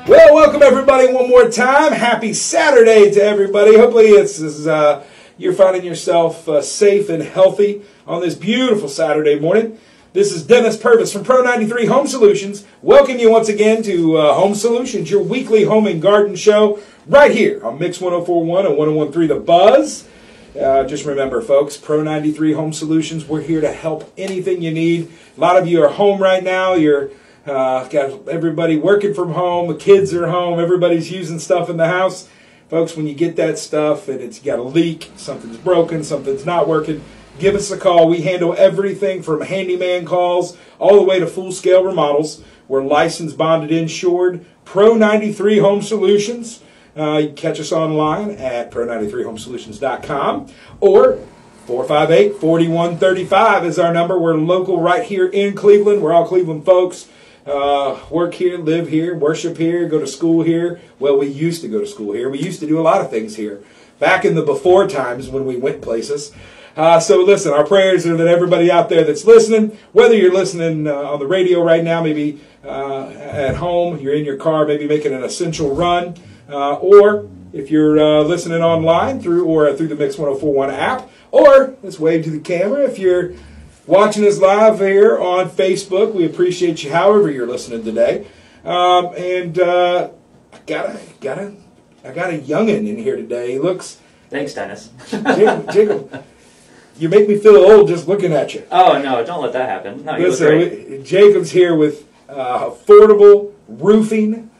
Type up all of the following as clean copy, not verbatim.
Well, welcome everybody one more time. Happy Saturday to everybody. Hopefully you're finding yourself safe and healthy on this beautiful Saturday morning. This is Dennis Purvis from Pro 93 Home Solutions. Welcome you once again to Home Solutions, your weekly home and garden show right here on Mix 104.1 and 101.3 The Buzz. Just remember, folks, Pro 93 Home Solutions, we're here to help anything you need. A lot of you are home right now. You're got everybody working from home. The kids are home. Everybody's using stuff in the house. Folks, when you get that stuff and it's got a leak, something's broken, something's not working, give us a call. We handle everything from handyman calls all the way to full-scale remodels. We're licensed, bonded, insured. Pro 93 Home Solutions. You can catch us online at pro93homesolutions.com or 458-4135 is our number. We're local right here in Cleveland. We're all Cleveland folks. Work here, live here, worship here, go to school here. Well, we used to go to school here. We used to do a lot of things here back in the before times when we went places. So listen, our prayers are that everybody out there that's listening, whether you're listening on the radio right now, maybe at home, you're in your car, maybe making an essential run, or if you're listening online through the Mix 104.1 app, or let's wave to the camera if you're watching us live here on Facebook. We appreciate you however you're listening today. I got a youngin' in here today. He looks... Thanks, Dennis. Jacob, you make me feel old just looking at you. Oh, no, don't let that happen. No, you look great. Jacob's here with Affordable Roofing,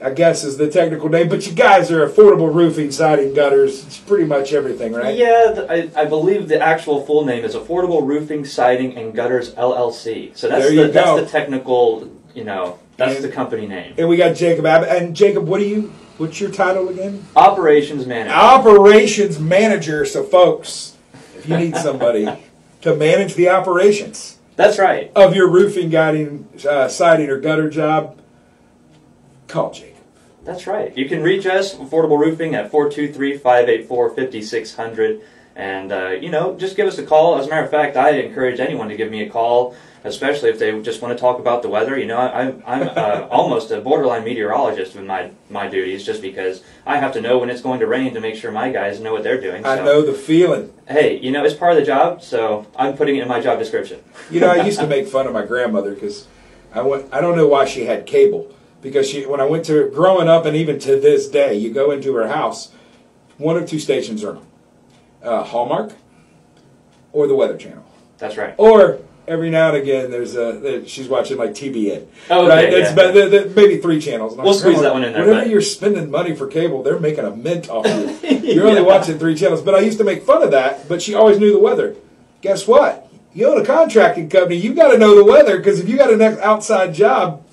I guess is the technical name, but you guys are Affordable Roofing, Siding, Gutters. It's pretty much everything, right? Yeah, I believe the actual full name is Affordable Roofing, Siding, and Gutters, LLC. So that's the technical, that's the company name. And we got Jacob Abbott. And Jacob, what's your title again? Operations Manager. Operations Manager. So folks, if you need somebody to manage the operations. That's right. Of your roofing, siding, or gutter job, call Jacob. That's right. You can reach us, Affordable Roofing, at 423-584-5600. And, just give us a call. As a matter of fact, I encourage anyone to give me a call, especially if they just want to talk about the weather. I'm almost a borderline meteorologist with my duties, just because I have to know when it's going to rain to make sure my guys know what they're doing. I know the feeling. Hey, it's part of the job, so I'm putting it in my job description. I used to make fun of my grandmother because I don't know why she had cable. Because when I went to growing up, and even to this day, you go into her house, one of two stations are on. Hallmark or the Weather Channel. That's right. Or every now and again, she's watching like TBN. Oh, okay. Right? Maybe 3 channels. We'll squeeze that one in there. Whenever you're spending money for cable, they're making a mint off of you. You're only watching 3 channels. But I used to make fun of that, but she always knew the weather. Guess what? You own a contracting company, you got to know the weather, because if you got an outside job,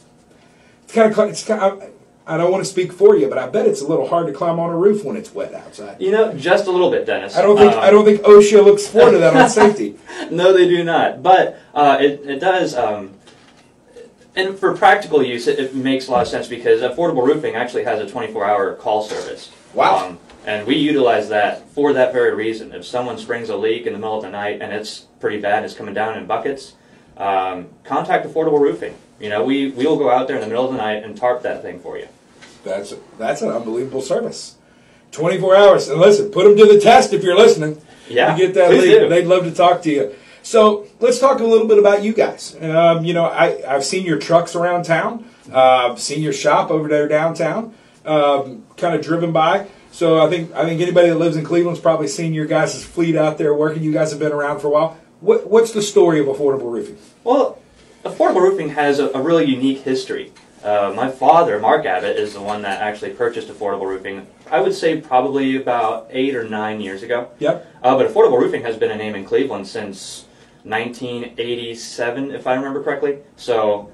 it's kind of, I don't want to speak for you, but I bet it's a little hard to climb on a roof when it's wet outside. Just a little bit, Dennis. I don't think OSHA looks forward to that on safety. No, they do not. But it does, and for practical use, it makes a lot of sense, because Affordable Roofing actually has a 24-hour call service. Wow. And we utilize that for that very reason. If someone springs a leak in the middle of the night and it's pretty bad and it's coming down in buckets, contact Affordable Roofing. We'll go out there in the middle of the night and tarp that thing for you. That's an unbelievable service. 24 hours. And listen, put them to the test if you're listening. Yeah, you get that lead. They'd love to talk to you. So let's talk a little bit about you guys. I've seen your trucks around town. I've seen your shop over there downtown. Kind of driven by. So I think anybody that lives in Cleveland's probably seen your guys' fleet out there working. You guys have been around for a while. What's the story of Affordable Roofing? Well, Affordable Roofing has a really unique history. My father, Mark Abbott, is the one that actually purchased Affordable Roofing, I would say probably about 8 or 9 years ago. Yep. But Affordable Roofing has been a name in Cleveland since 1987, if I remember correctly. So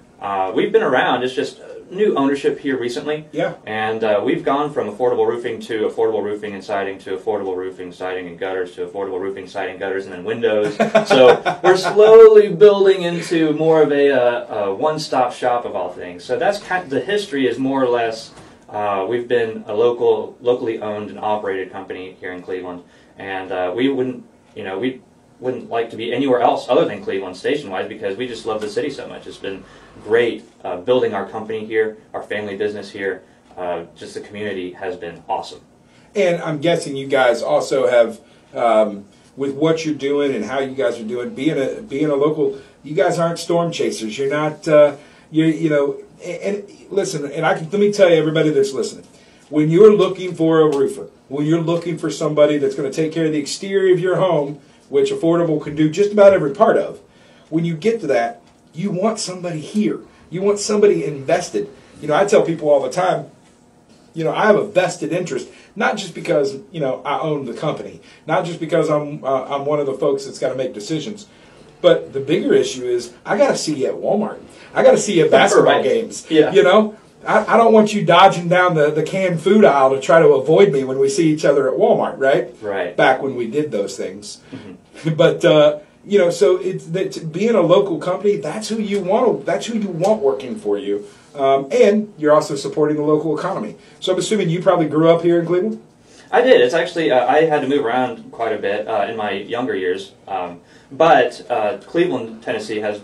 we've been around. It's just new ownership here recently. Yeah. And we've gone from Affordable Roofing to Affordable Roofing and Siding to Affordable Roofing, Siding, and Gutters to Affordable Roofing, Siding, Gutters, and then Windows. So we're slowly building into more of a one-stop shop of all things. So that's the history is more or less, we've been a locally owned and operated company here in Cleveland. And we wouldn't like to be anywhere else other than Cleveland station-wise, because we just love the city so much. It's been great building our company here, our family business here. just the community has been awesome. And I'm guessing you guys also have, with what you're doing and how you guys are doing, being a local, you guys aren't storm chasers. You're not, and listen, and let me tell you, everybody that's listening, when you're looking for a roofer, when you're looking for somebody that's going to take care of the exterior of your home, which Affordable can do just about every part of, when you get to that, you want somebody here. You want somebody invested. I tell people all the time, I have a vested interest, not just because, I own the company, not just because I'm one of the folks that's got to make decisions, but the bigger issue is I got to see you at Walmart. I got to see you at basketball games. Yeah. I don't want you dodging down the canned food aisle to try to avoid me when we see each other at Walmart, right? Right. Back when we did those things. Mm-hmm. But, so it's being a local company, that's who you want. That's who you want working for you. And you're also supporting the local economy. So I'm assuming you probably grew up here in Cleveland? I did. It's actually, I had to move around quite a bit in my younger years. But Cleveland, Tennessee has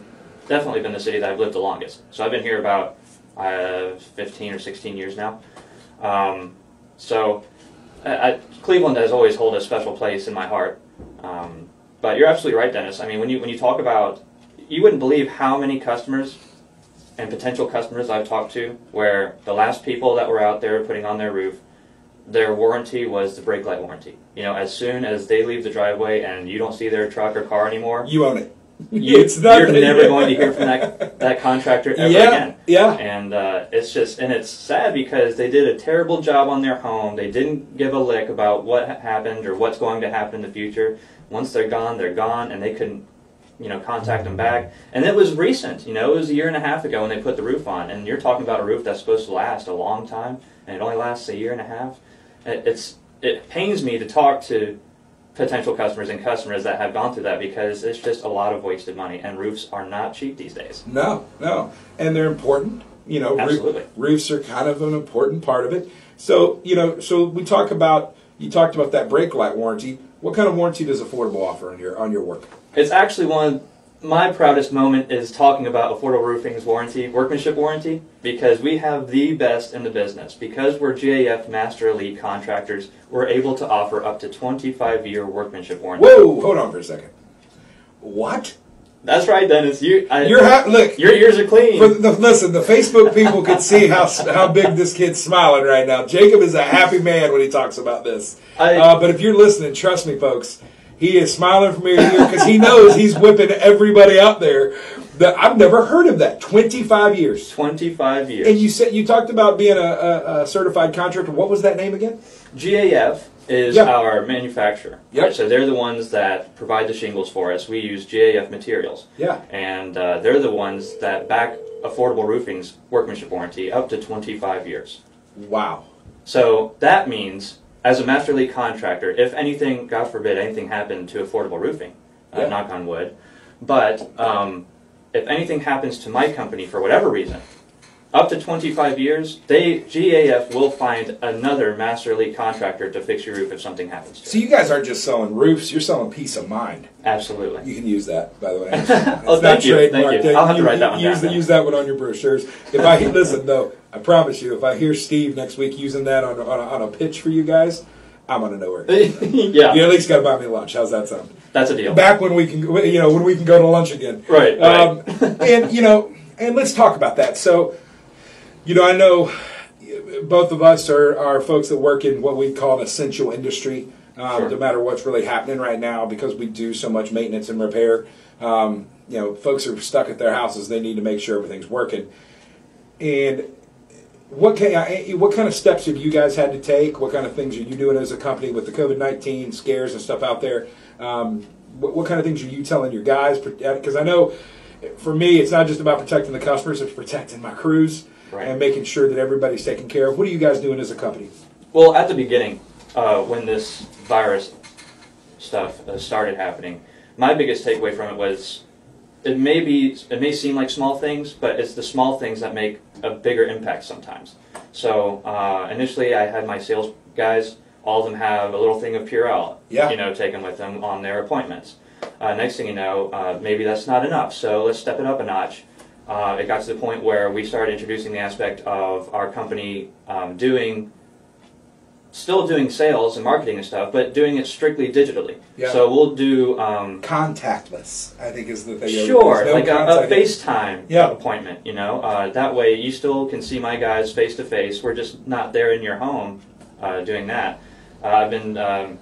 definitely been the city that I've lived the longest. So I've been here about 15 or 16 years now. Cleveland has always held a special place in my heart. But you're absolutely right, Dennis. I mean, when you talk about, you wouldn't believe how many customers and potential customers I've talked to where the last people that were out there putting on their roof, their warranty was the brake light warranty. As soon as they leave the driveway and you don't see their truck or car anymore, you own it. You're never going to hear from that contractor ever again. Yeah. And it's sad because they did a terrible job on their home. They didn't give a lick about what happened or what's going to happen in the future. Once they're gone, and they couldn't, contact them back. And it was recent, it was a year and a half ago when they put the roof on. And you're talking about a roof that's supposed to last a long time, and it only lasts a year and a half. It pains me to talk to potential customers and customers that have gone through that because it's just a lot of wasted money, and roofs are not cheap these days. No, and they're important. Absolutely. Roofs are kind of an important part of it. So you talked about that brake light warranty. What kind of warranty does Affordable offer on your work? It's actually one of my proudest moment is talking about Affordable Roofing's warranty, Workmanship Warranty, because we have the best in the business. Because we're GAF Master Elite contractors, we're able to offer up to 25-year Workmanship Warranty. Whoa, hold on for a second. What? That's right, Dennis. Look, your ears are clean. Listen, the Facebook people can see how big this kid's smiling right now. Jacob is a happy man when he talks about this. But if you're listening, trust me, folks, he is smiling from ear to ear because he knows he's whipping everybody out there. I've never heard of that. 25 years. 25 years. And you talked about being a certified contractor. What was that name again? GAF is our manufacturer. Yep. Right? So they're the ones that provide the shingles for us. We use GAF materials. Yeah. And they're the ones that back Affordable Roofing's Workmanship Warranty up to 25 years. Wow. So that means, as a Master Elite contractor, if anything, God forbid, anything happened to Affordable Roofing, knock on wood, but if anything happens to my company for whatever reason, up to 25 years, GAF will find another Master Elite contractor to fix your roof if something happens to it. So you guys aren't just selling roofs, you're selling peace of mind. Absolutely. You can use that, by the way. Thank you. I'll have to write that one down. Use that one on your brochures. Listen, though, I promise you, if I hear Steve next week using that on a pitch for you guys, I'm going to know where. Yeah. You at least got to buy me lunch. How's that sound? That's a deal. Back when we can go to lunch again. Right. And let's talk about that. So, I know both of us are folks that work in what we call an essential industry, no matter what's really happening right now, because we do so much maintenance and repair. Folks are stuck at their houses. They need to make sure everything's working. And what kind of steps have you guys had to take? What kind of things are you doing as a company with the COVID-19 scares and stuff out there? What kind of things are you telling your guys? Because I know, for me, it's not just about protecting the customers, it's protecting my crews. Right. And making sure that everybody's taken care of. What are you guys doing as a company? Well, at the beginning, when this virus stuff started happening, my biggest takeaway from it was it may seem like small things, but it's the small things that make a bigger impact sometimes. So initially, I had my sales guys. All of them have a little thing of Purell, taken with them on their appointments. Next thing you know, maybe that's not enough. So let's step it up a notch. it got to the point where we started introducing the aspect of our company still doing sales and marketing and stuff, but doing it strictly digitally. Yeah. So we'll do contactless, I think is the thing. Sure, like a FaceTime yeah. appointment. That way you still can see my guys face to face. We're just not there in your home doing that. I've been, and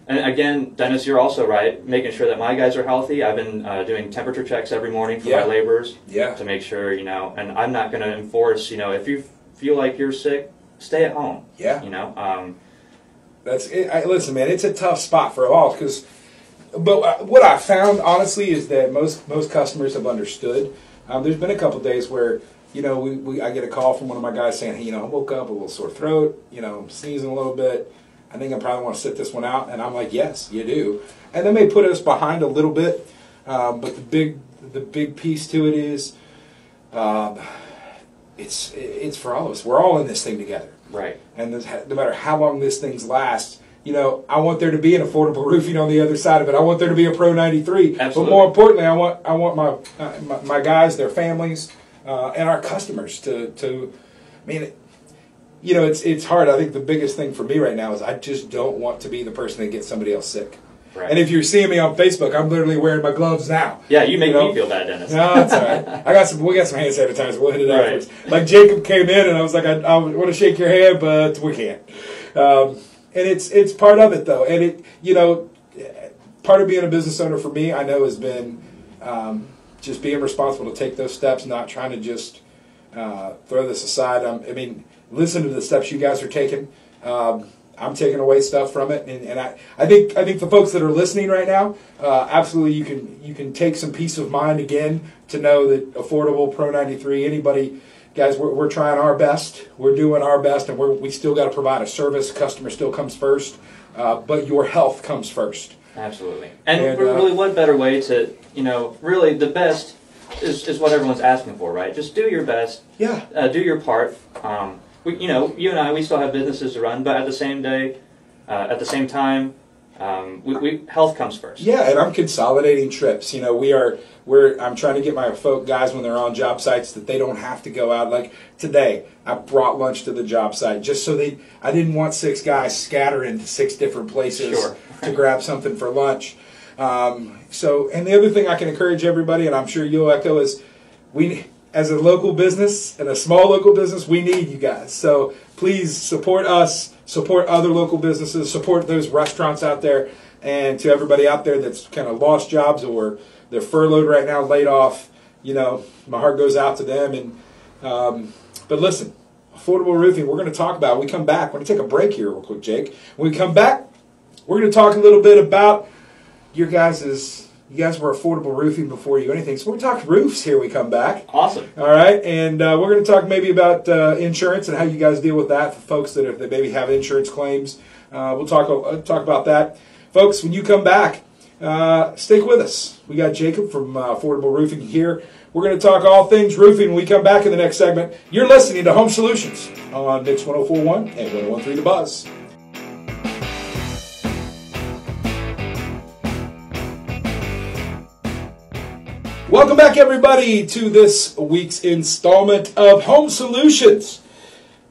again, Dennis, you're also right, making sure that my guys are healthy. I've been doing temperature checks every morning for my laborers to make sure, and I'm not going to enforce, if you feel like you're sick, stay at home. Yeah. That's it. Listen, man, it's a tough spot for all but what I found honestly is that most customers have understood. There's been a couple of days where I get a call from one of my guys saying, hey, I woke up with a little sore throat, I'm sneezing a little bit. I think I probably want to sit this one out, and I'm like, yes, you do. And they may put us behind a little bit, but the big piece to it is, it's for all of us. We're all in this thing together. Right. And no matter how long this thing lasts, I want there to be an affordable roofing on the other side of it. I want there to be a Pro 93. Absolutely. But more importantly, I want my guys, their families, and our customers to. I mean, it's hard. I think the biggest thing for me right now is I just don't want to be the person that gets somebody else sick. Right. And if you're seeing me on Facebook, I'm literally wearing my gloves now. Yeah, you make me feel bad, Dennis. No, it's all right. We got some hand sanitizer. We'll hit it afterwards. Right. Like Jacob came in, and I was like, I want to shake your hand, but we can't. And it's part of it, though. And part of being a business owner for me, I know, has been just being responsible to take those steps, not trying to just throw this aside. Listen to the steps you guys are taking. I'm taking away stuff from it, and I think the folks that are listening right now, absolutely, you can take some peace of mind again to know that affordable Pro 93. Anybody, guys, we're trying our best, we're doing our best, and we still got to provide a service. Customer still comes first, but your health comes first. Absolutely, and really, what better way to really the best is what everyone's asking for, right? Just do your best. Yeah. Do your part. You and I, we still have businesses to run, but at the same time, health comes first. Yeah, and I'm consolidating trips. I'm trying to get my guys when they're on job sites that they don't have to go out. Like today, I brought lunch to the job site just so I didn't want 6 guys scattered into 6 different places to grab something for lunch. And the other thing I can encourage everybody, and I'm sure you'll echo, is as a local business and a small local business, we need you guys. So please support us, support other local businesses, support those restaurants out there, and to everybody out there that's kind of lost jobs or they're furloughed right now, laid off, my heart goes out to them. And but listen, affordable roofing, we're going to talk about. When we come back, we're going to take a break here real quick, Jake. When we come back, we're going to talk a little bit about you guys were affordable roofing before you anything. So we're going to talk roofs here when we come back. Awesome. All right. And we're going to talk maybe about insurance and how you guys deal with that for folks that maybe have insurance claims. We'll talk about that. Folks, when you come back, stick with us. We got Jacob from Affordable Roofing here. We're going to talk all things roofing when we come back in the next segment. You're listening to Home Solutions on Mix 104.1 and 101.3 The Buzz. Welcome back, everybody, to this week's installment of Home Solutions,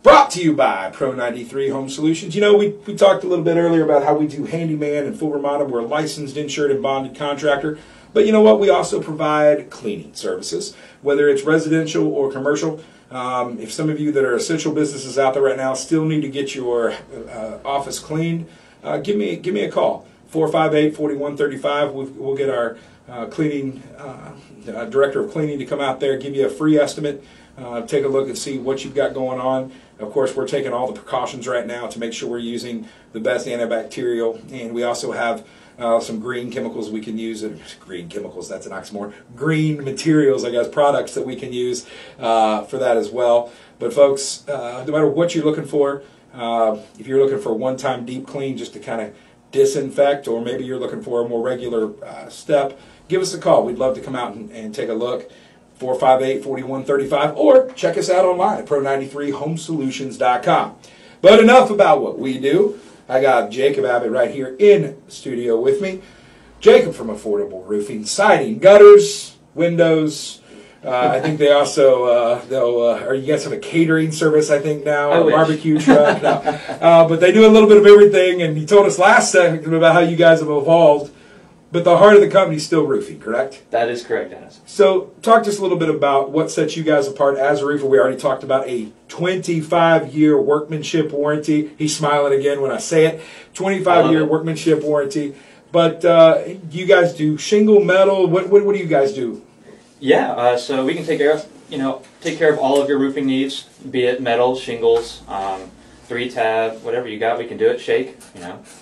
brought to you by Pro 93 Home Solutions. We talked a little bit earlier about how we do handyman and full remodel. We're a licensed, insured, and bonded contractor. But you know what? We also provide cleaning services, whether it's residential or commercial. If some of you that are essential businesses out there right now still need to get your office cleaned, give me a call, 458-4135. We'll get our cleaning director of cleaning to come out there, give you a free estimate, take a look and see what you've got going on. Of course, we're taking all the precautions right now to make sure we're using the best antibacterial, and we also have some green chemicals we can use. Green chemicals, that's an oxymoron. Green materials, I guess, products that we can use for that as well. But folks, no matter what you're looking for, if you're looking for a one-time deep clean just to kind of disinfect, or maybe you're looking for a more regular step, give us a call. We'd love to come out and take a look. 458-4135, or check us out online at pro93homesolutions.com. But enough about what we do. I got Jacob Abbott right here in studio with me. Jacob from Affordable Roofing, siding, gutters, windows, I think they also or you guys have a catering service, I think now, a barbecue truck. No. But they do a little bit of everything. And you told us last segment about how you guys have evolved. But the heart of the company is still roofing, correct? That is correct, Dennis. So talk to us a little bit about what sets you guys apart as a roofer. We already talked about a 25-year workmanship warranty. He's smiling again when I say it. 25-year workmanship warranty. But you guys do shingle, metal. What do you guys do? Yeah, so we can take care of all of your roofing needs, be it metal, shingles, 3-tab, whatever you got. We can do it. Shake,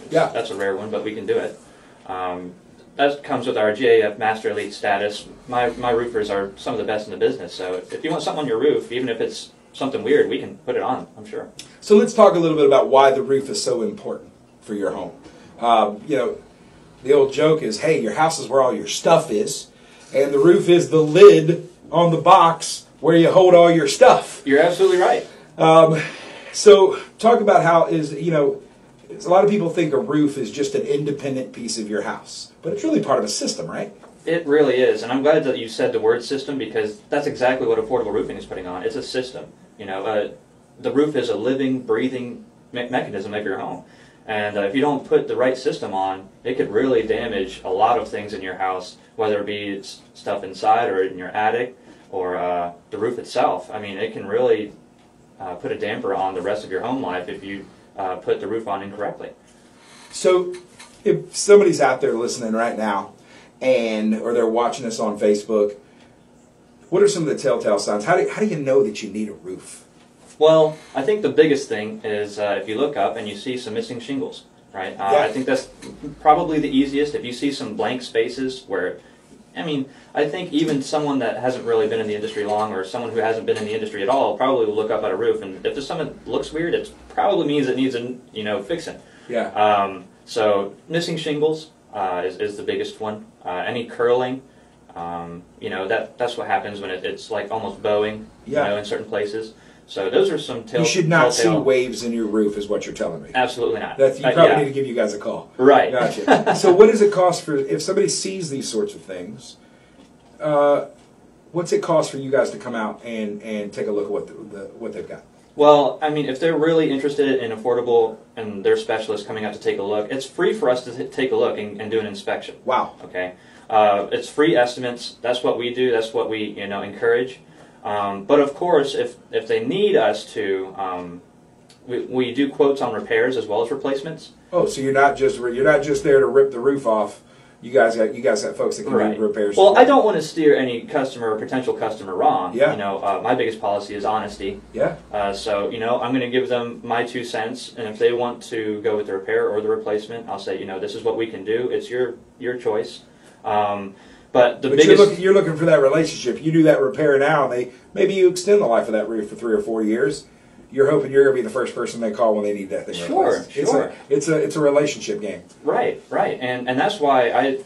that's a rare one, but we can do it. That comes with our GAF Master Elite status. My roofers are some of the best in the business. So if you want something on your roof, even if it's something weird, we can put it on, I'm sure. So let's talk a little bit about why the roof is so important for your home. The old joke is, hey, your house is where all your stuff is, and the roof is the lid on the box where you hold all your stuff. You're absolutely right. So talk about how a lot of people think a roof is just an independent piece of your house, but it's really part of a system, right? It really is, and I'm glad that you said the word system, because that's exactly what affordable roofing is putting on. It's a system. The roof is a living, breathing mechanism of your home. And if you don't put the right system on, it could really damage a lot of things in your house, whether it be stuff inside or in your attic or the roof itself. I mean, it can really put a damper on the rest of your home life if you put the roof on incorrectly. So if somebody's out there listening right now or they're watching us on Facebook, what are some of the telltale signs? How do you know that you need a roof? Well, I think the biggest thing is if you look up and you see some missing shingles, right? I think that's probably the easiest. If you see some blank spaces I think even someone that hasn't really been in the industry long, or someone who hasn't been in the industry at all, probably will look up at a roof, and if there's something that looks weird, it probably means it needs fixing. Yeah. So missing shingles is the biggest one. Any curling, that's what happens when it's like almost bowing, in certain places. So those are some You should not see waves in your roof, is what you're telling me. Absolutely not. You probably need to give you guys a call. Right. Gotcha. So what does it cost if somebody sees these sorts of things, what's it cost for you guys to come out and take a look at what they've got? Well, if they're really interested in affordable and their specialist coming out to take a look, it's free for us to take a look and do an inspection. Wow. Okay. It's free estimates. That's what we do. That's what we encourage. But of course, if they need us to, we do quotes on repairs as well as replacements. Oh, so you're not just there to rip the roof off. You guys got folks that can do repairs. Well, I don't want to steer any customer or potential customer wrong. Yeah. My biggest policy is honesty. Yeah. So I'm going to give them my 2 cents, and if they want to go with the repair or the replacement, I'll say, this is what we can do. It's your choice. But you're looking for that relationship. You do that repair now, and maybe you extend the life of that roof for 3 or 4 years. You're hoping you're going to be the first person they call when they need that thing replaced. Sure. It's a relationship game. Right. And that's why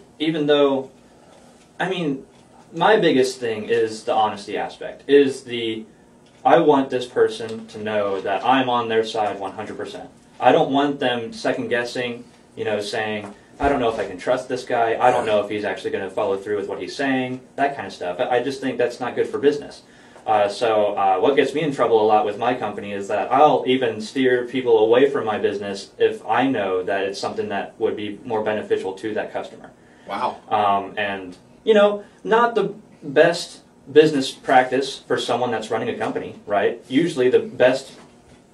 my biggest thing is the honesty aspect. I want this person to know that I'm on their side 100%. I don't want them second guessing, saying, I don't know if I can trust this guy. I don't know if he's actually going to follow through with what he's saying, that kind of stuff. I just think that's not good for business. So what gets me in trouble a lot with my company is that I'll even steer people away from my business if I know that it's something that would be more beneficial to that customer. Wow. And, not the best business practice for someone that's running a company, right? Usually the best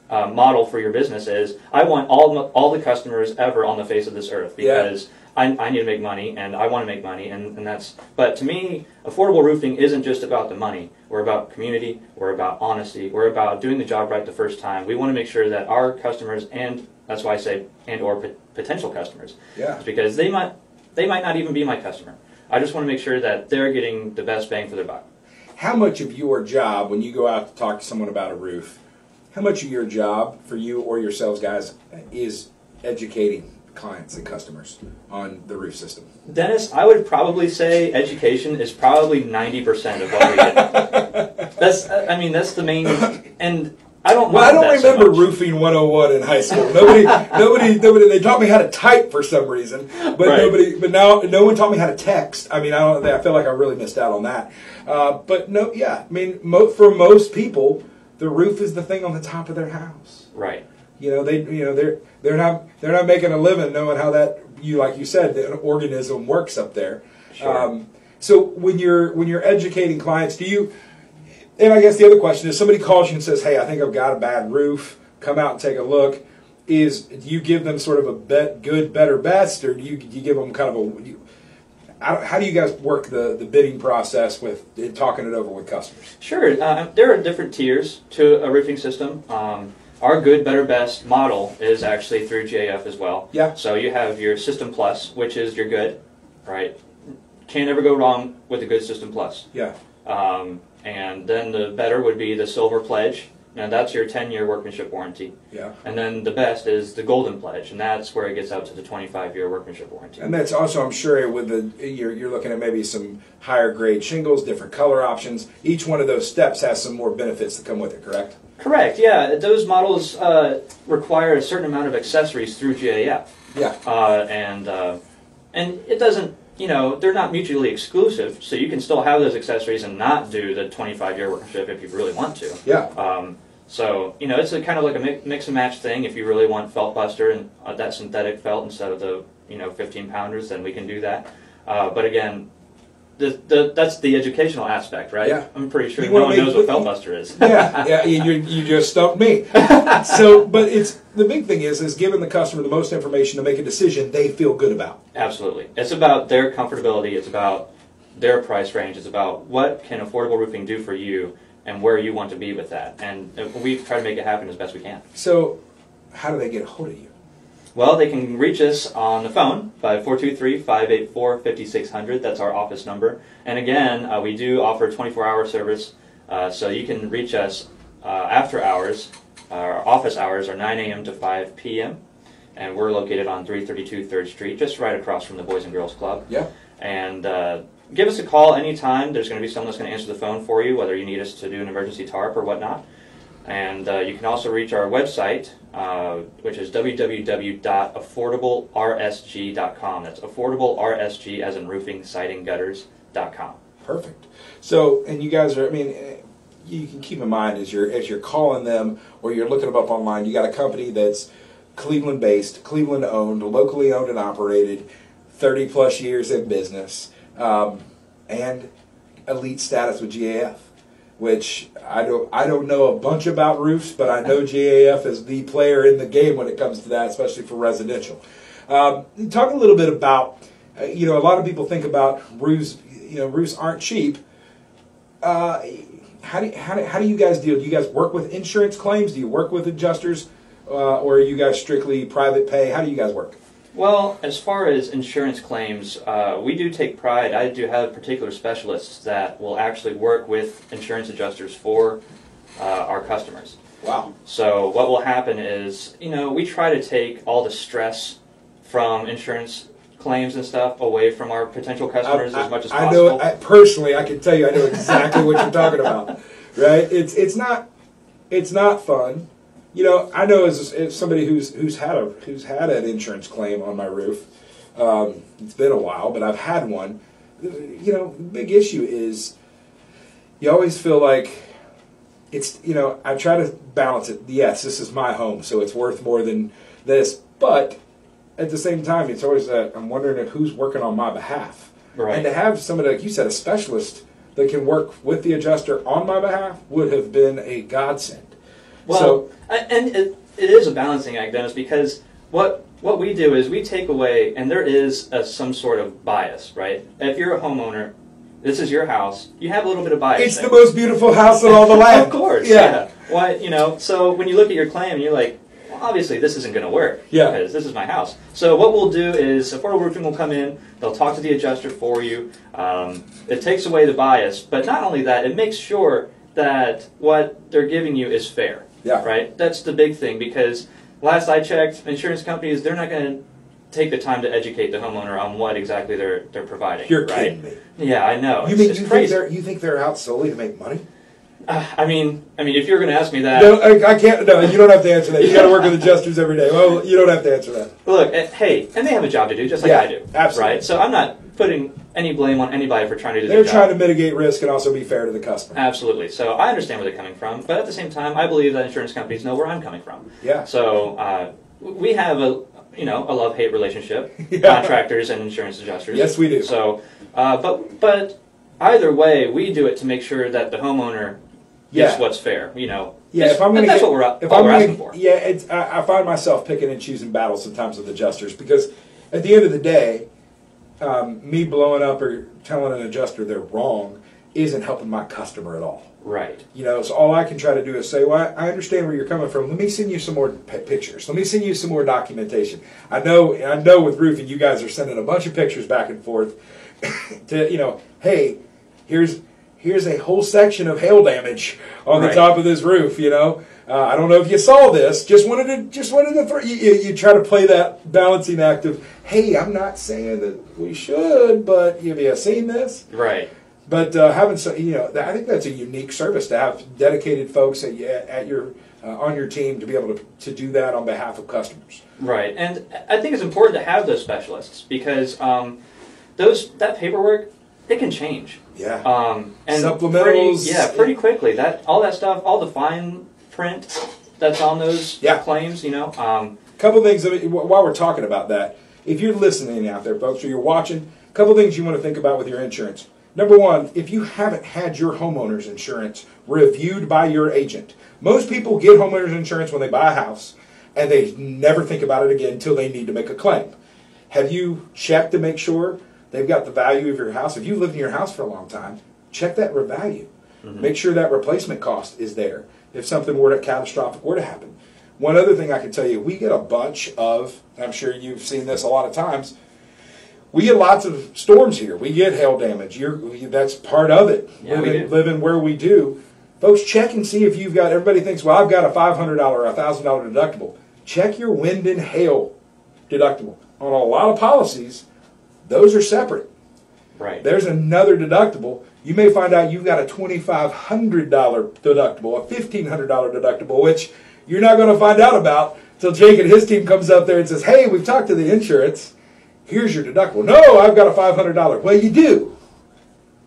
model for your business is, I want all the customers ever on the face of this earth, because I need to make money, and I want to make money, and that's. But to me, affordable roofing isn't just about the money. We're about community. We're about honesty. We're about doing the job right the first time. We want to make sure that our customers, and that's why I say or potential customers, because they might not even be my customer. I just want to make sure that they're getting the best bang for their buck. How much of your job, when you go out to talk to someone about a roof, how much of your job for you or your sales guys is educating clients and customers on the roof system? Dennis, I would probably say education is probably 90% of what we do. That's the main, and I don't. Well, I don't that so remember much. roofing 101 in high school. Nobody. They taught me how to type for some reason, but Right. But now no one taught me how to text. I mean, I feel like I really missed out on that. But no, yeah. I mean, for most people, the roof is the thing on the top of their house. Right. You know, they're not making a living knowing how that, like you said, the organism works up there. Sure. So when you're educating clients, do you? And I guess the other question is, somebody calls you and says, "Hey, I think I've got a bad roof. Come out and take a look." Do you give them sort of a good, better, best, or do you give them kind of how do you guys work the bidding process with talking it over with customers? Sure. There are different tiers to a roofing system. Our good, better, best model is actually through GAF as well. Yeah. So you have your System Plus, which is your good, right? Can't ever go wrong with a good System Plus. Yeah. And then the better would be the Silver Pledge. Now that's your 10-year workmanship warranty. Yeah. And then the best is the Golden Pledge, and that's where it gets out to the 25-year workmanship warranty. And that's also, I'm sure, with you're looking at maybe some higher grade shingles, different color options. Each one of those steps has some more benefits that come with it, correct? Correct. Yeah, those models require a certain amount of accessories through GAF. Yeah. And it doesn't. They're not mutually exclusive, so you can still have those accessories and not do the 25-year workmanship if you really want to. Yeah. So, it's a kind of like a mix and match thing. If you really want felt buster and that synthetic felt instead of the 15-pounders, then we can do that. But again, that's the educational aspect, right? Yeah. I'm pretty sure no one knows what felt buster is. Yeah. You just stumped me. So, but the big thing is giving the customer the most information to make a decision they feel good about. Absolutely. It's about their comfortability. It's about their price range. It's about what can affordable roofing do for you and where you want to be with that. And we try to make it happen as best we can. So, how do they get a hold of you? Well, they can reach us on the phone by 423-584-5600. That's our office number. And again, we do offer 24-hour service, so you can reach us after hours. Our office hours are 9 a.m. to 5 p.m., and we're located on 332 3rd Street, just right across from the Boys and Girls Club. Yeah. And give us a call anytime. There's going to be someone that's going to answer the phone for you, whether you need us to do an emergency tarp or whatnot. And you can also reach our website, which is www.affordablersg.com. That's affordablersg, as in roofing, siding, gutters.com. Perfect. So, and you guys are, you can keep in mind as you're calling them or you're looking them up online, you got a company that's Cleveland-based, Cleveland-owned, locally owned and operated, 30-plus years in business, and elite status with GAF. Which I don't know a bunch about roofs, but I know GAF is the player in the game when it comes to that, especially for residential. Talk a little bit about, a lot of people think about roofs. Roofs aren't cheap. How do you guys deal? Do you guys work with insurance claims? Do you work with adjusters, or are you guys strictly private pay? How do you guys work? Well, as far as insurance claims, we do take pride. I do have particular specialists that will actually work with insurance adjusters for our customers. Wow. So what will happen is, we try to take all the stress from insurance claims and stuff away from our potential customers as much as possible. I know, personally, I can tell you, I know exactly what you're talking about. Right? It's not fun. I know as somebody who's had an insurance claim on my roof. It's been a while, but I've had one. The big issue is you always feel like it's. I try to balance it. Yes, this is my home, so it's worth more than this. But at the same time, it's always that I'm wondering who's working on my behalf. Right. And to have somebody, like you said, a specialist that can work with the adjuster on my behalf would have been a godsend. Well, and it is a balancing act, Dennis, because what we do is we take away, and there is some sort of bias, right? If you're a homeowner, this is your house, you have a little bit of bias. It's the most beautiful house in all the land. Of course, yeah. Why, so when you look at your claim, and you're like, well, obviously this isn't going to work, because this is my house. So what we'll do is Affordable Roofing will come in, they'll talk to the adjuster for you. It takes away the bias, but not only that, it makes sure that what they're giving you is fair. Yeah. Right? That's the big thing, because last I checked, insurance companies, they're not going to take the time to educate the homeowner on what exactly they're providing. You're right? kidding me. Yeah, I know. You It's crazy. think they're out solely to make money? I mean, if you're going to ask me that, No, I can't. No, you don't have to answer that. You got to work with adjusters every day. Well, you don't have to answer that. look, hey, and they have a job to do, just like Yeah, I do, absolutely. right? So I'm not putting any blame on anybody for trying to do their They're job. trying to mitigate risk and also be fair to the customer. Absolutely. So I understand where they're coming from, but at the same time, I believe that insurance companies know where I'm coming from. Yeah. So we have a love-hate relationship, Yeah. contractors and insurance adjusters. Yes, we do. So, but either way, we do it to make sure that the homeowner gets what's fair. Yeah, if I'm going to that's what we're asking for. Yeah, I find myself picking and choosing battles sometimes with adjusters because at the end of the day, me blowing up or telling an adjuster they're wrong isn't helping my customer at all. Right. So all I can try to do is say, well, I understand where you're coming from. Let me send you some more pictures. Let me send you some more documentation. I know with roofing, you guys are sending a bunch of pictures back and forth to, hey, here's a whole section of hail damage on the top of this roof. I don't know if you saw this. Just wanted to throw you try to play that balancing act of, hey, I'm not saying that we should, but have you seen this? Right. But having I think that's a unique service to have dedicated folks on your team to be able to do that on behalf of customers. Right, and I think it's important to have those specialists because that paperwork, it can change. Yeah. And supplementals. pretty quickly. All that stuff, all the fine print that's on those claims. Couple things while we're talking about that. If you're listening out there, folks, or you're watching, a couple things you want to think about with your insurance. Number one, if you haven't had your homeowner's insurance reviewed by your agent, most people get homeowner's insurance when they buy a house, and they never think about it again until they need to make a claim. Have you checked to make sure they've got the value of your house? If you've lived in your house for a long time, check that value. Mm-hmm. Make sure that replacement cost is there if something catastrophic were to happen. One other thing I can tell you, we get a bunch of, I'm sure you've seen this a lot of times, we get lots of storms here. We get hail damage. That's part of it. Yeah, living where we do. Folks, check and see if you've got, everybody thinks, well, I've got a $500 or a $1,000 deductible. Check your wind and hail deductible. On a lot of policies, those are separate. Right. There's another deductible. You may find out you've got a $2,500 deductible, a $1,500 deductible, which you're not going to find out about until Jake and his team comes up there and says, hey, we've talked to the insurance. Here's your deductible. No, I've got a $500. Well, you do,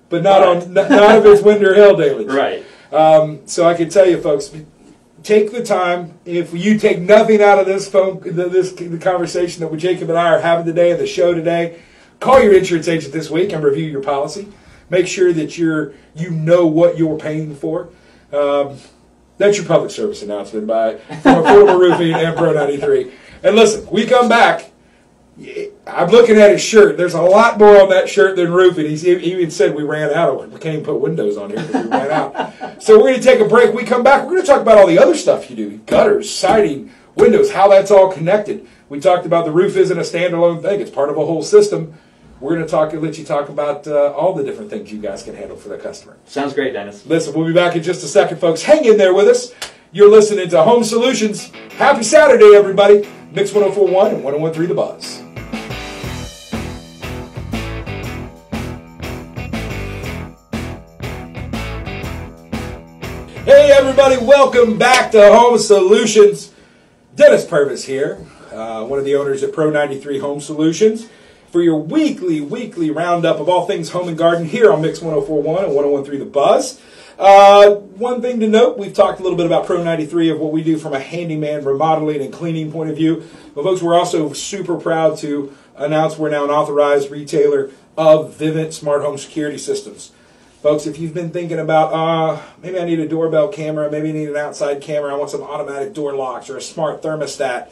but not if it's wind or hail damage. Right. So I can tell you, folks, take the time. If you take nothing out of the conversation that Jacob and I are having today and the show today, call your insurance agent this week and review your policy. Make sure that you know what you're paying for. That's your public service announcement from Affordable Roofing and Pro 93. And listen, we come back. I'm looking at his shirt. There's a lot more on that shirt than roofing. He even said we ran out of it. We can't even put windows on here because we ran out. So we're going to take a break. We come back. We're going to talk about all the other stuff you do. Gutters, siding, windows, how that's all connected. We talked about the roof isn't a standalone thing. It's part of a whole system. We're going to let you talk about all the different things you guys can handle for the customer. Sounds great, Dennis. Listen, we'll be back in just a second, folks. Hang in there with us. You're listening to Home Solutions. Happy Saturday, everybody. Mix 104.1 and 101.3 The Buzz. Hey, everybody. Welcome back to Home Solutions. Dennis Purvis here, one of the owners at Pro 93 Home Solutions, for your weekly roundup of all things home and garden here on Mix 104.1 and 101.3 The Buzz. One thing to note, we've talked a little bit about Pro 93 of what we do from a handyman remodeling and cleaning point of view. But folks, we're also super proud to announce we're now an authorized retailer of Vivint smart home security systems. Folks, if you've been thinking about, maybe I need a doorbell camera, maybe I need an outside camera, I want some automatic door locks or a smart thermostat.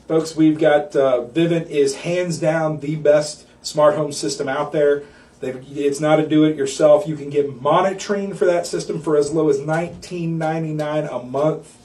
Folks, we've got Vivint is hands down the best smart home system out there. It's not a do-it-yourself. You can get monitoring for that system for as low as $19.99 a month.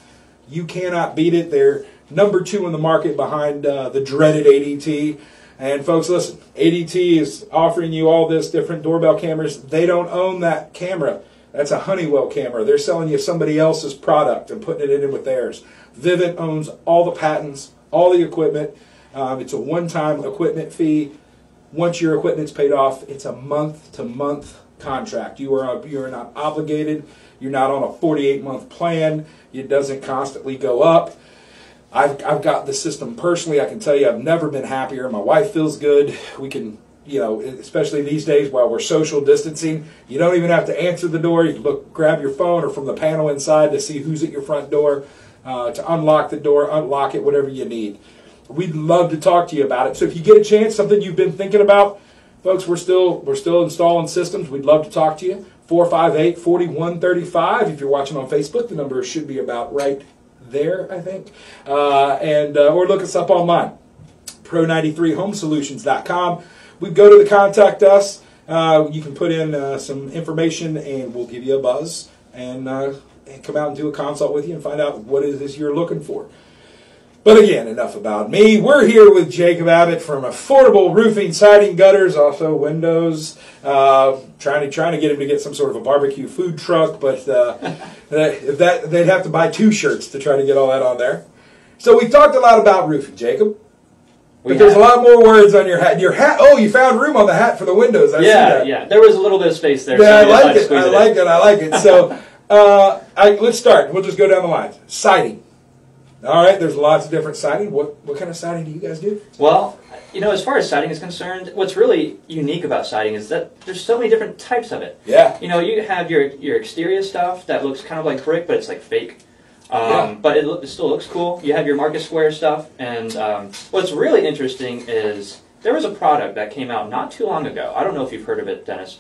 You cannot beat it. They're number 2 in the market behind the dreaded ADT. And folks, listen, ADT is offering you all this different doorbell cameras. They don't own that camera. That's a Honeywell camera. They're selling you somebody else's product and putting it in with theirs. Vivint owns all the patents, all the equipment. It's a one-time equipment fee. Once your equipment's paid off, it's a month-to-month contract. You are not obligated. You're not on a 48-month plan. It doesn't constantly go up. I've got the system personally. I can tell you I've never been happier. My wife feels good. We can, especially these days while we're social distancing, you don't even have to answer the door. You can grab your phone or from the panel inside to see who's at your front door, to unlock the door, unlock it, whatever you need. We'd love to talk to you about it. So if you get a chance, something you've been thinking about, folks, we're still installing systems. We'd love to talk to you. 458-4135. If you're watching on Facebook, the number should be about right there, I think. Or look us up online, pro93homesolutions.com. We go to the contact us. You can put in some information, and we'll give you a buzz and come out and do a consult with you and find out what it is you're looking for. But again, enough about me. We're here with Jacob Abbott from Affordable Roofing, Siding, Gutters, also windows. Trying to get him to get some sort of a barbecue food truck, but they'd have to buy 2 shirts to try to get all that on there. So we talked a lot about roofing, Jacob. But there's a lot more words on your hat. Your hat. Oh, you found room on the hat for the windows. I see that. Yeah. There was a little bit of space there. Yeah, so I like it. So let's start. We'll just go down the lines. Siding. All right, there's lots of different siding. What kind of siding do you guys do? Well, as far as siding is concerned, what's really unique about siding is that there's so many different types of it. Yeah. You have your exterior stuff that looks kind of like brick, but it's like fake. But it still looks cool. You have your market square stuff, and what's really interesting is there was a product that came out not too long ago. I don't know if you've heard of it, Dennis,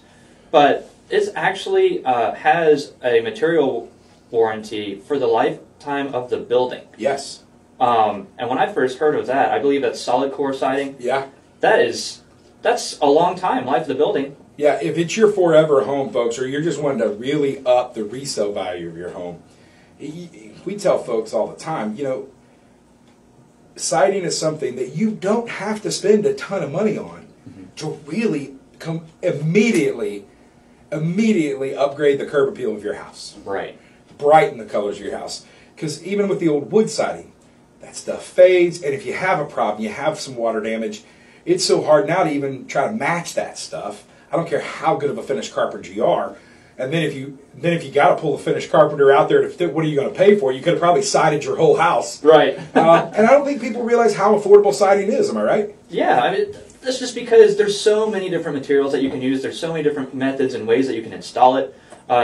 but it actually has a material warranty for the lifetime of the building. Yes. And when I first heard of that, I believe that's solid core siding. Yeah. That's a long time, life of the building. Yeah, if it's your forever home, folks, or you're just wanting to really up the resale value of your home, we tell folks all the time, siding is something that you don't have to spend a ton of money on to really immediately upgrade the curb appeal of your house. Right. Brighten the colors of your house. Because even with the old wood siding, that stuff fades, and if you have a problem, you have some water damage, it's so hard now to even try to match that stuff. I don't care how good of a finished carpenter you are. And then if you got to pull a finished carpenter out there to fit, what are you going to pay for? You could have probably sided your whole house. Right. And I don't think people realize how affordable siding is. Am I right? Yeah. That's just because there's so many different materials that you can use. There's so many different methods and ways that you can install it.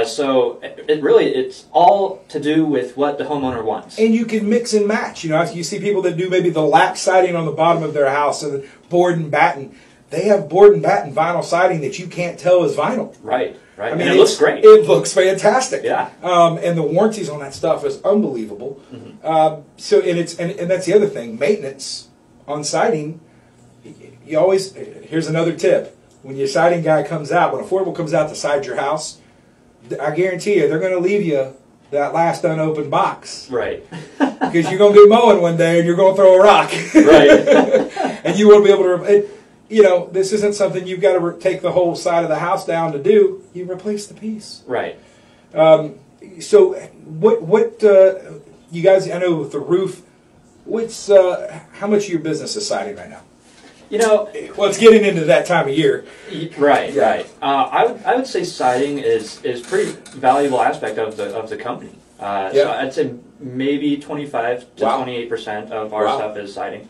So it's all to do with what the homeowner wants. And you can mix and match. You see people that do maybe the lap siding on the bottom of their house and board and batten. They have board and batten vinyl siding that you can't tell is vinyl. Right. I mean, and it looks great. It looks fantastic. Yeah. And the warranties on that stuff is unbelievable. Mm-hmm. And that's the other thing. Maintenance on siding. You always, here's another tip. When your siding guy comes out, when Affordable comes out to side your house, I guarantee you they're going to leave you that last unopened box. Right. Because you're going to be mowing one day and you're going to throw a rock. Right. And you won't be able to. This isn't something you've got to take the whole side of the house down to do. You replace the piece. Right. So what you guys? I know with the roof. What's how much of your business is siding right now? Well, it's getting into that time of year. Right. I would say siding is pretty valuable aspect of the company. So I'd say maybe 25 to 28% of our stuff is siding.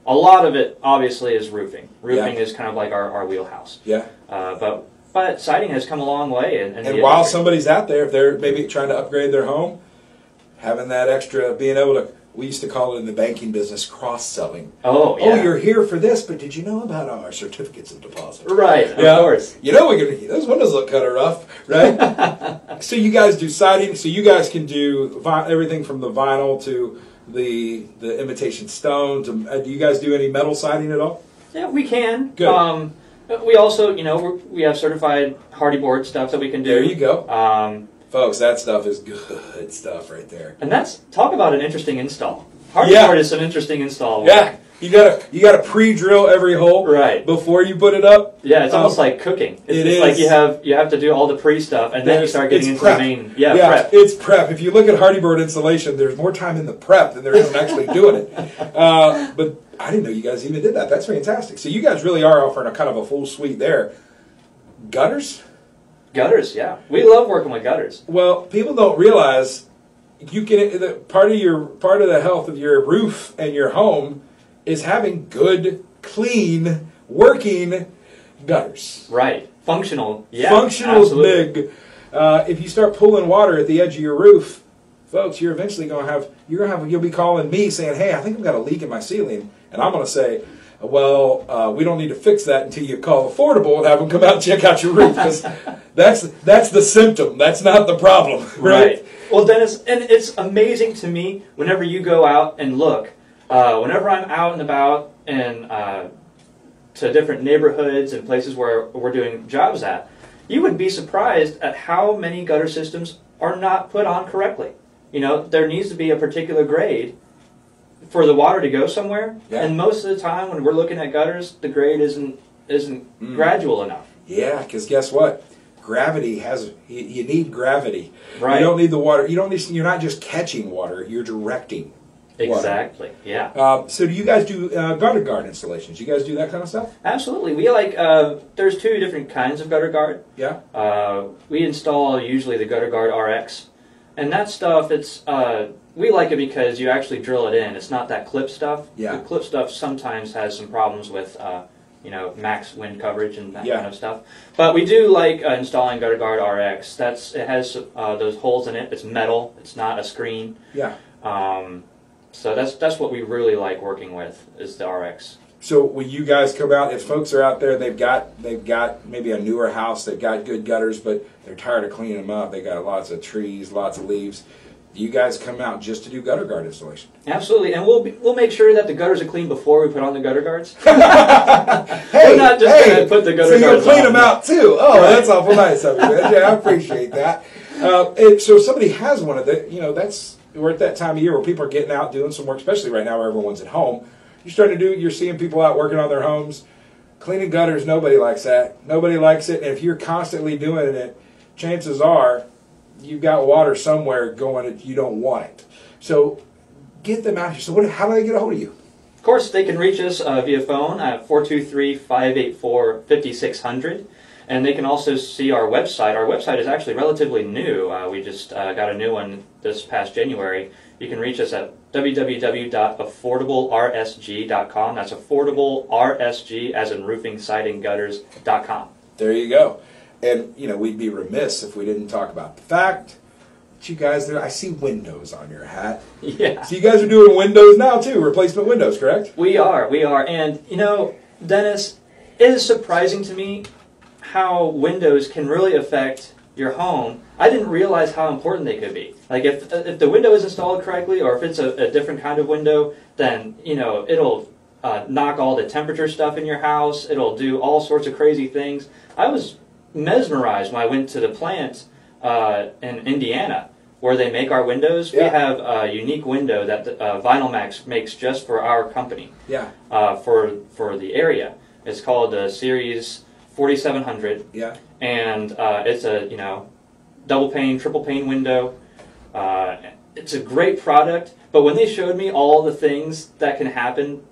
A lot of it obviously is roofing. Roofing is kind of like our wheelhouse. Yeah. But siding has come a long way. And while somebody's out there, if they're maybe trying to upgrade their home, having that extra, being able to. We used to call it in the banking business cross-selling. Oh, yeah. Oh, you're here for this, but did you know about our certificates of deposit? Right, of course. Those windows look kind of rough, right? So you guys do siding, so you guys can do everything from the vinyl to the imitation stone. Do you guys do any metal siding at all? Yeah, we can. Good. We also, we have certified hardy board stuff that we can do. There you go. Folks, that stuff is good stuff right there. And talk about an interesting install. Hardy board is some interesting install. Yeah, you gotta pre-drill every hole before you put it up. Yeah, it's almost like cooking. It's like you have to do all the pre stuff and then you start getting into the main. Yeah, prep. It's prep. If you look at hardy board installation, there's more time in the prep than there is in actually doing it. But I didn't know you guys even did that. That's fantastic. So you guys really are offering a kind of a full suite there. Gutters? Gutters, yeah. We love working with gutters. Well, people don't realize you can part of the health of your roof and your home is having good, clean, working gutters. Right. Functional. Yeah. Functional is absolutely. big. If you start pulling water at the edge of your roof, folks, you're eventually you'll be calling me saying, "Hey, I think I've got a leak in my ceiling," and I'm going to say, "Well, we don't need to fix that until you call Affordable and have them come out and check out your roof, because that's the symptom. That's not the problem." Right? Well, Dennis, and it's amazing to me whenever you go out and look. Whenever I'm out and about and to different neighborhoods and places where we're doing jobs at, you would be surprised at how many gutter systems are not put on correctly. You know, there needs to be a particular grade for the water to go somewhere, and most of the time when we're looking at gutters, the grade isn't gradual enough. Yeah, because guess what? Gravity you need gravity. Right. You don't need the water. You're not just catching water. You're directing. Exactly. Water. Yeah. So do you guys do gutter guard installations? You guys do that kind of stuff? Absolutely. We like. There's two different kinds of gutter guard. Yeah. We install usually the gutter guard RX. And that stuff, we like it because you actually drill it in. It's not that clip stuff. Yeah. The clip stuff sometimes has some problems with, max wind coverage and that kind of stuff. But we do like installing gutter guard RX. It has those holes in it. It's metal. It's not a screen. Yeah. So that's what we really like working with is the RX. So when you guys come out, if folks are out there, they've got maybe a newer house, they've got good gutters, but they're tired of cleaning them up. They got lots of trees, lots of leaves. Do you guys come out just to do gutter guard installation? Absolutely, and we'll make sure that the gutters are clean before we put on the gutter guards. Hey, we're not just going to put the gutter guards on. So you'll clean them out too. Oh, right. That's awful nice of you, man. Yeah, I appreciate that. So if somebody has one of the, we're at that time of year where people are getting out doing some work, especially right now where everyone's at home. You're seeing people out working on their homes, cleaning gutters. Nobody likes that. Nobody likes it. And if you're constantly doing it, chances are you've got water somewhere going. You don't want it. So get them out here. So how do they get a hold of you? Of course, they can reach us via phone at 423-584-5600. And they can also see our website. Our website is actually relatively new. We just got a new one this past January. You can reach us at www.affordablersg.com. That's affordablersg, as in roofing, siding, gutters.com. There you go. And, we'd be remiss if we didn't talk about the fact that you guys, I see windows on your hat. Yeah. So you guys are doing windows now, too, replacement windows, correct? We are. And, Dennis, it is surprising to me how windows can really affect your home. I didn't realize how important they could be. Like if the window is installed correctly, or if it's a different kind of window, then it'll knock all the temperature stuff in your house. It'll do all sorts of crazy things. I was mesmerized when I went to the plant in Indiana where they make our windows. Yeah. We have a unique window that Vinyl Max makes just for our company. Yeah. For the area, it's called the Series 4700. Yeah. And it's a double pane, triple pane window. It's a great product, but when they showed me all the things that can happen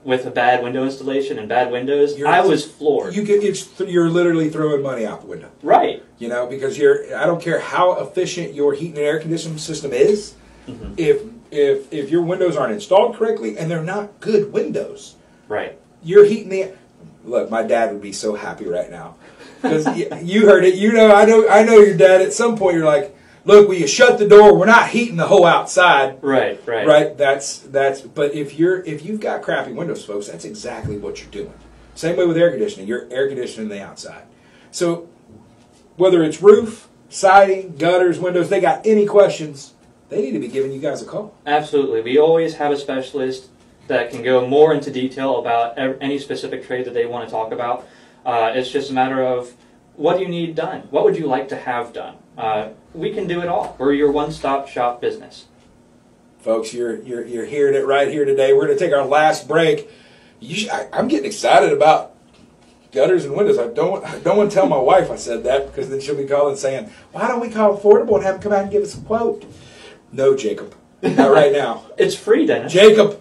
with a bad window installation and bad windows, I was floored. You're literally throwing money out the window. Right. Because I don't care how efficient your heat and air conditioning system is, if your windows aren't installed correctly and they're not good windows, right, your heat and air. Look, my dad would be so happy right now because you heard it. I know your dad. At some point, you're like, "Look, will you shut the door? We're not heating the whole outside." Right. That's. But if you've got crappy windows, folks, that's exactly what you're doing. Same way with air conditioning. You're air conditioning the outside. So whether it's roof, siding, gutters, windows, they got any questions, they need to be giving you guys a call. Absolutely. We always have a specialist that can go more into detail about any specific trade that they want to talk about. It's just a matter of what do you need done? What would you like to have done? We can do it all. We're your one-stop shop business. Folks, you're hearing it right here today. We're going to take our last break. I'm getting excited about gutters and windows. I don't want to tell my wife I said that because then she'll be calling saying, "Why don't we call Affordable and have them come out and give us a quote?" No, Jacob. Not right now. It's free, Dennis. Jacob,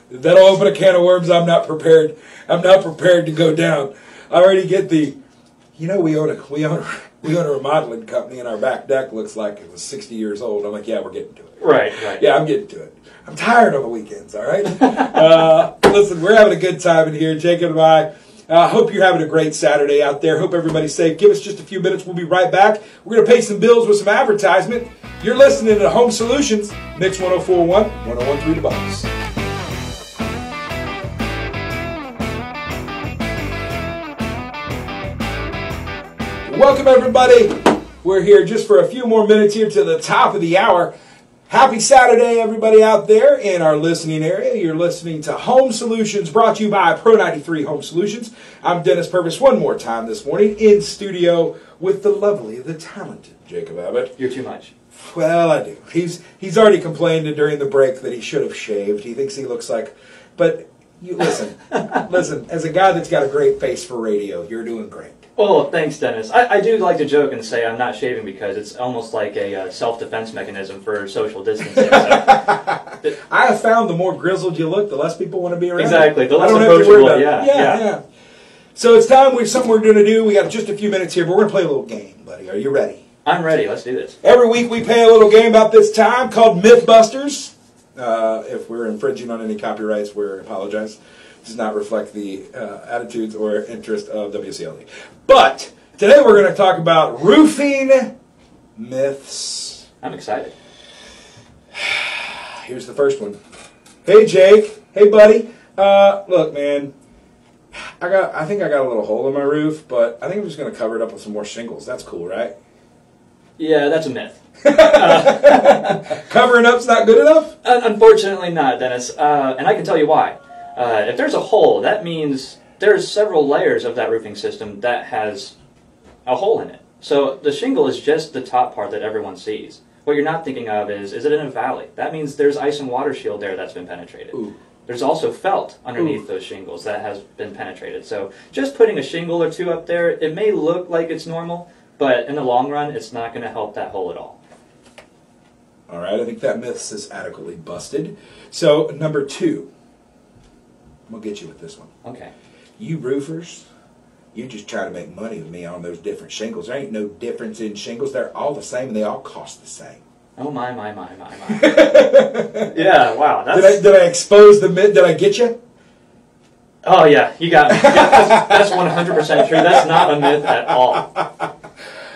that'll open a can of worms I'm not prepared to go down. I already get the, we own a remodeling company, and our back deck looks like it was 60 years old. I'm like, yeah, we're getting to it. Right. Yeah, I'm getting to it. I'm tired on the weekends, all right? Listen, we're having a good time in here, Jacob and I. Hope you're having a great Saturday out there. Hope everybody's safe. Give us just a few minutes. We'll be right back. We're going to pay some bills with some advertisement. You're listening to Home Solutions, Mix 104.1, 101.3 The Box. Welcome, everybody. We're here just for a few more minutes here to the top of the hour. Happy Saturday, everybody out there in our listening area. You're listening to Home Solutions, brought to you by Pro 93 Home Solutions. I'm Dennis Purvis one more time this morning in studio with the lovely, the talented Jacob Abbott. You're too much. Well, I do. He's already complained during the break that he should have shaved. He thinks he looks like... But you listen, as a guy that's got a great face for radio, you're doing great. Oh, thanks, Dennis. I do like to joke and say I'm not shaving because it's almost like a self-defense mechanism for social distancing. So. I have found the more grizzled you look, the less people want to be around. Exactly. The I less don't have to worry approachable. about it. Yeah. So it's time. Something we're going to do. We got just a few minutes here, but we're going to play a little game, buddy. Are you ready? I'm ready. Let's do this. Every week we play a little game about this time called Mythbusters. If we're infringing on any copyrights, we apologize. Does not reflect the attitudes or interest of WCLD. But today we're going to talk about roofing myths. I'm excited. Here's the first one. Hey, Jake. Hey, buddy. Look, man. I think I got a little hole in my roof, but I think I'm just going to cover it up with some more shingles. That's cool, right? Yeah, that's a myth. Covering up's not good enough? Unfortunately not, Dennis. And I can tell you why. If there's a hole, that means there's several layers of that roofing system that has a hole in it. So the shingle is just the top part that everyone sees. What you're not thinking of is it in a valley? That means there's ice and water shield there that's been penetrated. Ooh. There's also felt underneath those shingles that has been penetrated. So just putting a shingle or two up there, it may look like it's normal, but in the long run, it's not going to help that hole at all. All right, I think that myth is adequately busted. So, number 2. I'm going to get you with this one. Okay. You roofers, you just try to make money with me on those different shingles. There ain't no difference in shingles. They're all the same, and they all cost the same. Oh, my. Yeah, wow. Did I expose the myth? Did I get you? Oh, yeah, you got me. Yeah, that's 100% true. That's not a myth at all.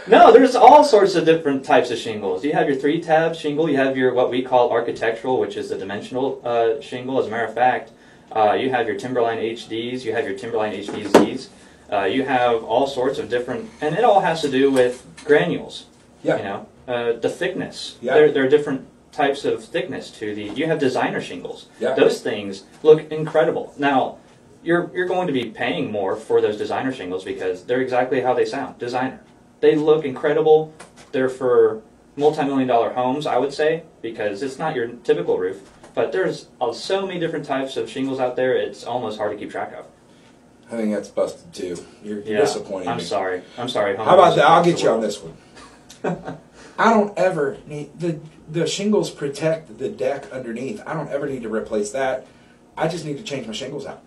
No, there's all sorts of different types of shingles. You have your 3-tab shingle. You have your what we call architectural, which is the dimensional shingle. As a matter of fact, you have your Timberline HDs. You have your Timberline HDZs. You have all sorts of different, and it all has to do with granules. Yeah. You know, the thickness. Yeah. There are different types of thickness to the. You have designer shingles. Yeah. Those things look incredible. Now, you're going to be paying more for those designer shingles because they're exactly how they sound. Designer. They look incredible. They're for multi-million-dollar homes, I would say, because it's not your typical roof. But there's so many different types of shingles out there, it's almost hard to keep track of. I think that's busted, too. You're disappointing I'm me. sorry. I'm sorry. How about that? I'll get you on this one. I don't ever need... The shingles protect the deck underneath. I don't ever need to replace that. I just need to change my shingles out.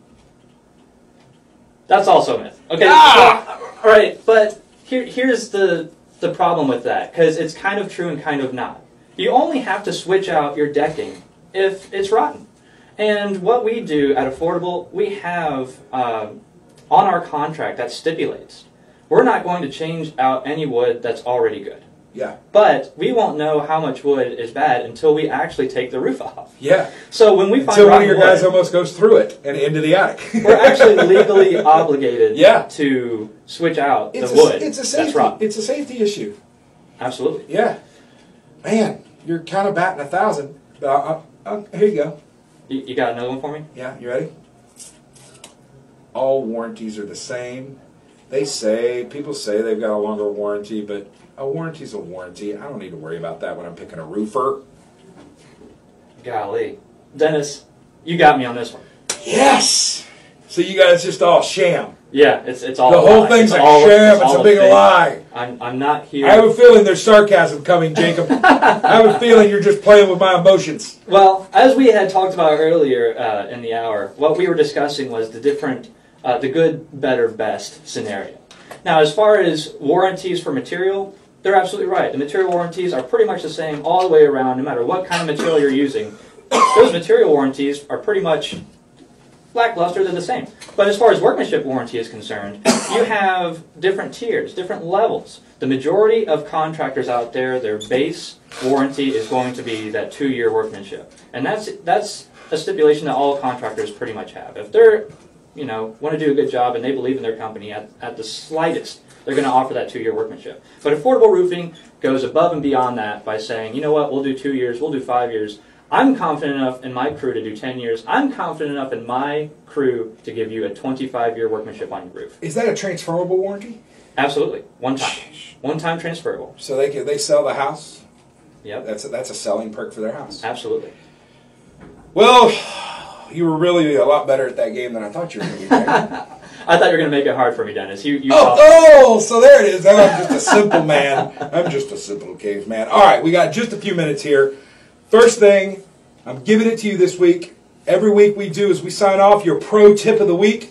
That's also a myth. Okay, all right, but here's the problem with that, because it's kind of true and kind of not. You only have to switch out your decking if it's rotten. And what we do at Affordable, we have on our contract that stipulates we're not going to change out any wood that's already good. Yeah. But we won't know how much wood is bad until we actually take the roof off. Yeah. So when we find until one rotten of your guys almost goes through it and into the attic. We're actually legally obligated to switch out the wood. It's a safety. That's rotten. It's a safety issue. Absolutely. Yeah. Man, you're kind of batting 1,000. But here you go. You got another one for me? Yeah. You ready? All warranties are the same. People say they've got a longer warranty, but a warranty's a warranty. I don't need to worry about that when I'm picking a roofer. Golly. Dennis, you got me on this one. Yes! So you guys just all sham. Yeah, it's all the a whole lie. thing's a sham. It's a big lie. I'm not here. I have a feeling there's sarcasm coming, Jacob. I have a feeling you're just playing with my emotions. Well, as we had talked about earlier in the hour, what we were discussing was the different the good, better, best scenario. Now, as far as warranties for material, they're absolutely right. The material warranties are pretty much the same all the way around, no matter what kind of material you're using. Those material warranties are pretty much lackluster, they're the same. But as far as workmanship warranty is concerned, you have different tiers, different levels. The majority of contractors out there, their base warranty is going to be that 2-year workmanship. And that's a stipulation that all contractors pretty much have. If they're, want to do a good job and they believe in their company at the slightest, they're going to offer that 2-year workmanship. But Affordable Roofing goes above and beyond that by saying, you know what, we'll do 2 years, we'll do 5 years. I'm confident enough in my crew to do 10 years. I'm confident enough in my crew to give you a 25-year workmanship on your roof. Is that a transferable warranty? Absolutely. One time. One time transferable. So they sell the house? Yep. That's a selling perk for their house. Absolutely. Well, you were really a lot better at that game than I thought you were going to be. I thought you were going to make it hard for me, Dennis. So there it is. I'm just a simple man. I'm just a simple caveman. All right, we got just a few minutes here. First thing, I'm giving it to you this week. Every week we do is we sign off your pro tip of the week.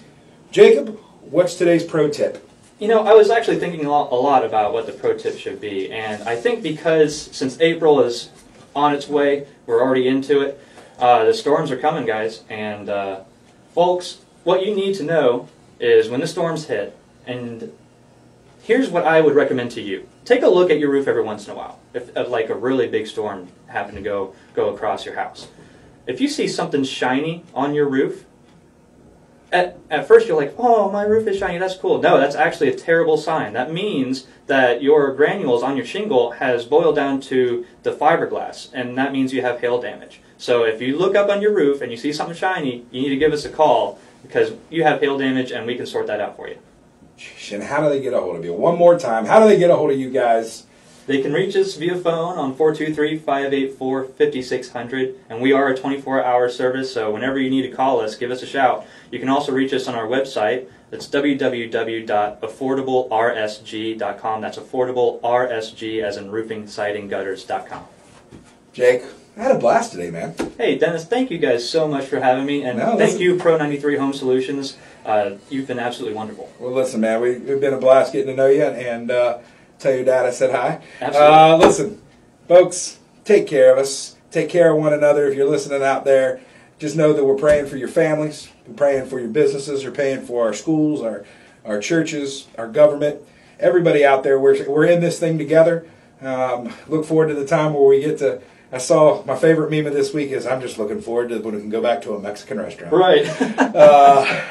Jacob, what's today's pro tip? I was actually thinking a lot about what the pro tip should be, and I think because since April is on its way, we're already into it, the storms are coming, guys, and folks, what you need to know is when the storms hit, and here's what I would recommend to you. Take a look at your roof every once in a while, if like a really big storm happened to go across your house. If you see something shiny on your roof, at first you're like, oh, my roof is shiny, that's cool. No, that's actually a terrible sign. That means that your granules on your shingle has boiled down to the fiberglass, and that means you have hail damage. So if you look up on your roof and you see something shiny, you need to give us a call because you have hail damage and we can sort that out for you. And how do they get a hold of you? One more time, how do they get a hold of you guys? They can reach us via phone on 423-584-5600, and we are a 24-hour service, so whenever you need to call us, give us a shout. You can also reach us on our website. That's www.affordablersg.com. That's affordablersg, as in roofing, siding, gutters.com. Jake, I had a blast today, man. Hey, Dennis, thank you guys so much for having me, and thank you, Pro 93 Home Solutions. You've been absolutely wonderful. Well, listen, man, we've been a blast getting to know you, and tell your dad I said hi. Absolutely. Listen, folks, take care of us. Take care of one another. If you're listening out there, just know that we're praying for your families. We're praying for your businesses. We're praying for our schools, our churches, our government. Everybody out there, we're in this thing together. Look forward to the time where we get to... I saw my favorite meme of this week is I'm just looking forward to when we can go back to a Mexican restaurant. Right.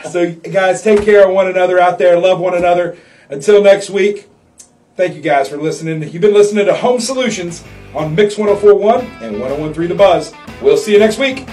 So, guys, take care of one another out there. Love one another. Until next week, thank you guys for listening. You've been listening to Home Solutions on Mix 104.1 and 101.3 The Buzz. We'll see you next week.